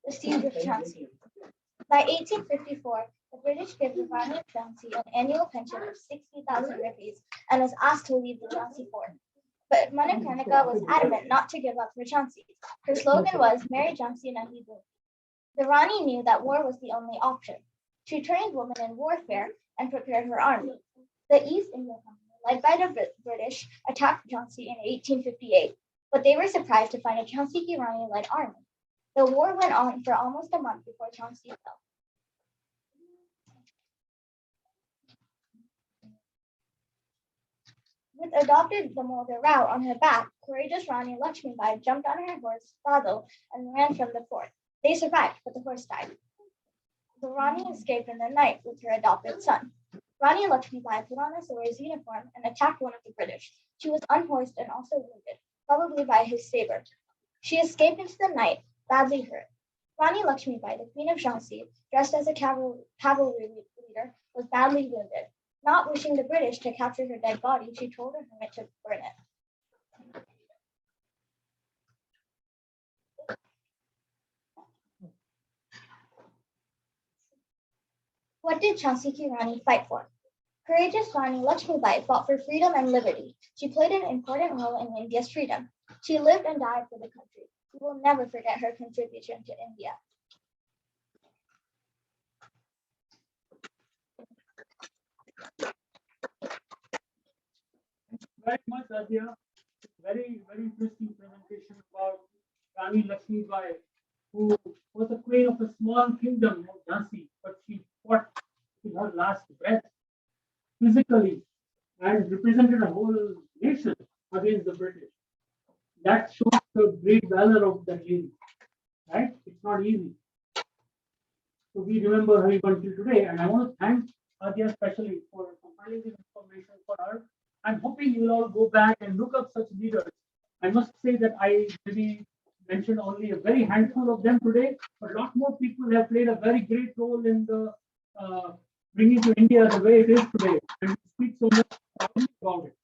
Speaker 3: The siege of Jhansi. By 1854, the British gave the Rani of Jhansi an annual pension of 60,000 rupees and was asked to leave the Jhansi fort. But Manikarnika was adamant not to give up her Jhansi. Her slogan was, "Marry Jhansi Nahi Bhumi." The Rani knew that war was the only option. She trained women in warfare and prepared her army. The East India Company, led by the British, attacked Jhansi in 1858, but they were surprised to find a Jhansi Ki Rani-led army. The war went on for almost a month before Jhansi fell. With adopted Damodar Rao on her back, courageous Rani Lakshmibai jumped on her horse, Badal, and ran from the fort. They survived, but the horse died. The Rani escaped in the night with her adopted son. Rani Lakshmibai put on a soldier's uniform and attacked one of the British. She was unhorsed and also wounded, probably by his saber. She escaped into the night, badly hurt. Rani Lakshmibai, the Queen of Jhansi, dressed as a cavalry leader, was badly wounded. Not wishing the British to capture her dead body, she told her hermit to burn it. What did Jhansi Ki Rani fight for? Courageous Rani Lakshmibai fought for freedom and liberty. She played an important role in India's freedom. She lived and died for the country. We will never forget her contribution to India.
Speaker 1: Very much, Adya. Very interesting presentation about Rani Lakshmibai, who was the queen of a small kingdom of Jhansi, but she fought till her last breath physically and represented a whole nation against the British. That shows the great valor of the lady, right? It's not easy. So we remember her until today, and I want to thank Adya especially for compiling this information for her. I'm hoping you will all go back and look up such leaders. I must say that I maybe mentioned only a very handful of them today, but a lot more people have played a very great role in the bringing to India the way it is today, and we speak so much about it.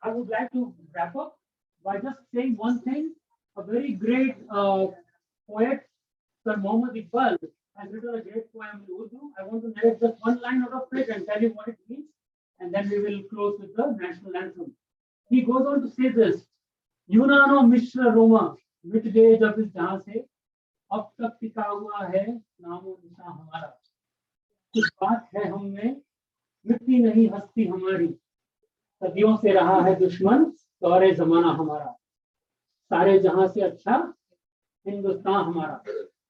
Speaker 1: I would like to wrap up by just saying one thing. A very great poet, Sir Muhammad Iqbal, has written a great poem in Urdu. I want to narrate just one line out of it and tell you what it means, and then we will close with the national anthem. He goes on to say this: यूनानो मिश्र रोमा मिट गए जब इस जहां से अब तक टिका हुआ है नामो निशा हमारा कुछ बात है हम में मिटती नहीं हस्ती हमारी सदियों से रहा है दुश्मन दौरे जमाना हमारा सारे जहां से अच्छा हिंदुस्तान हमारा.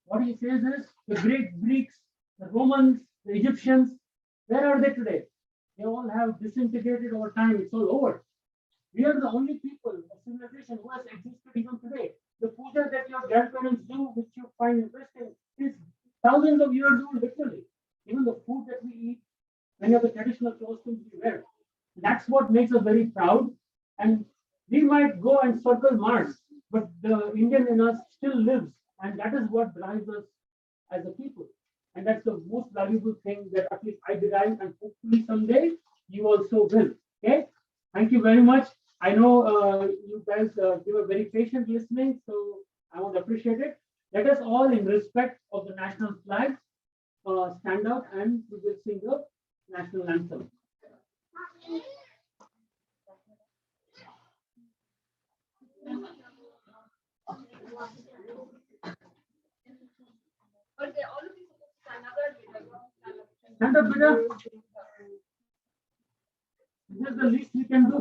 Speaker 1: What he says is the great Greeks, the Romans, the Egyptians, where are they today? They all have disintegrated over time. It's all over. We are the only people of civilization who has existed even today. The puja that your grandparents do, which you find interesting, is thousands of years old, literally. Even the food that we eat, many of the traditional costumes we wear. That's what makes us very proud. And we might go and circle Mars, but the Indian in us still lives, and that is what drives us as a people. And that's the most valuable thing that at least I derive, and hopefully someday you also will. Okay. Thank you very much. I know you guys you were very patient listening, so I would appreciate it. Let us all, in respect of the national flag, stand up and we will sing the national anthem.
Speaker 2: But they all of you supposed to stand up there.
Speaker 1: Stand up, Peter. This is the least we can do.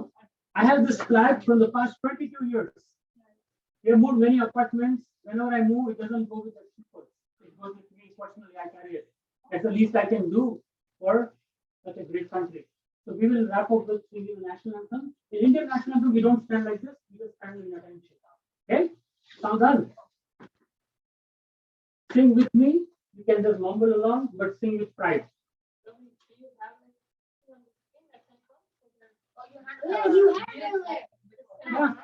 Speaker 1: I have this flag from the past 22 years. We have moved many apartments. Whenever I move, it doesn't go with the people. It goes with me personally. I carry it. That's the least I can do for such a great country. So we will wrap up with singing the national anthem. In Indian national anthem, we don't stand like this. We just stand in attention. Okay? Sound done? Sing with me. You can just mumble along, but sing with pride. Yeah,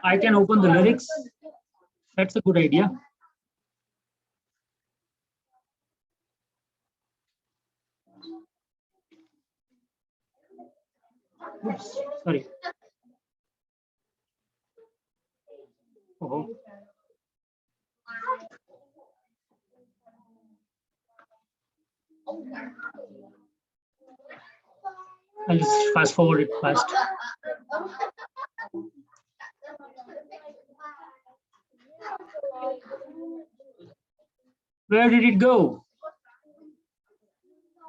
Speaker 1: I can open the lyrics. That's a good idea. Oops, sorry. Oh. I'll just fast forward it fast. Where did it go?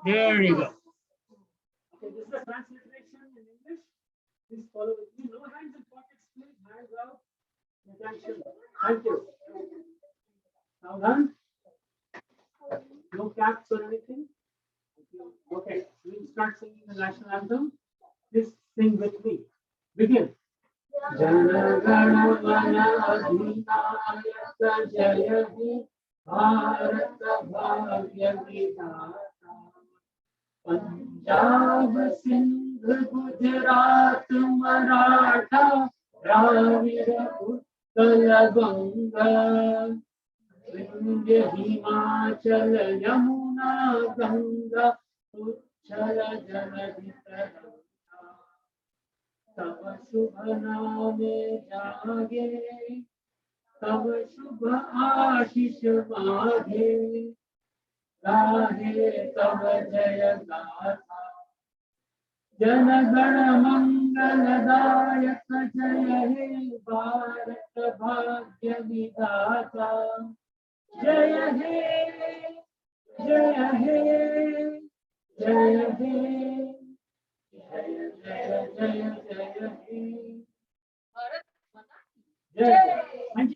Speaker 1: There you go. Okay, this is the transliteration in English. Please follow with me. No hands in pockets, please. Hands out. Attention. Thank you. Now done. No caps or anything. Okay, we'll start singing the national anthem. Please sing with me. Begin. Jana Gana Mana Adhinayaka Jaya He Bharata Bhagya Vidhata Punjab Sindh Gujarat Maratha Dravida Uttara Ganga Vindhya Himachal Yamuna Ganga Uchala Jaladhara तब शुभ नामे जागे तब शुभ आशीष मागे गाहे तब जय गाथा जन गण मंगल दायक जय हे भारत भाग्य विधाता जय हे जय हे जय हे जय जय जय जय हे जय Thank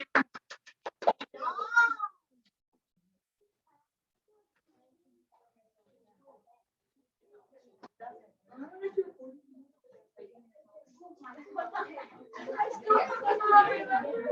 Speaker 1: you.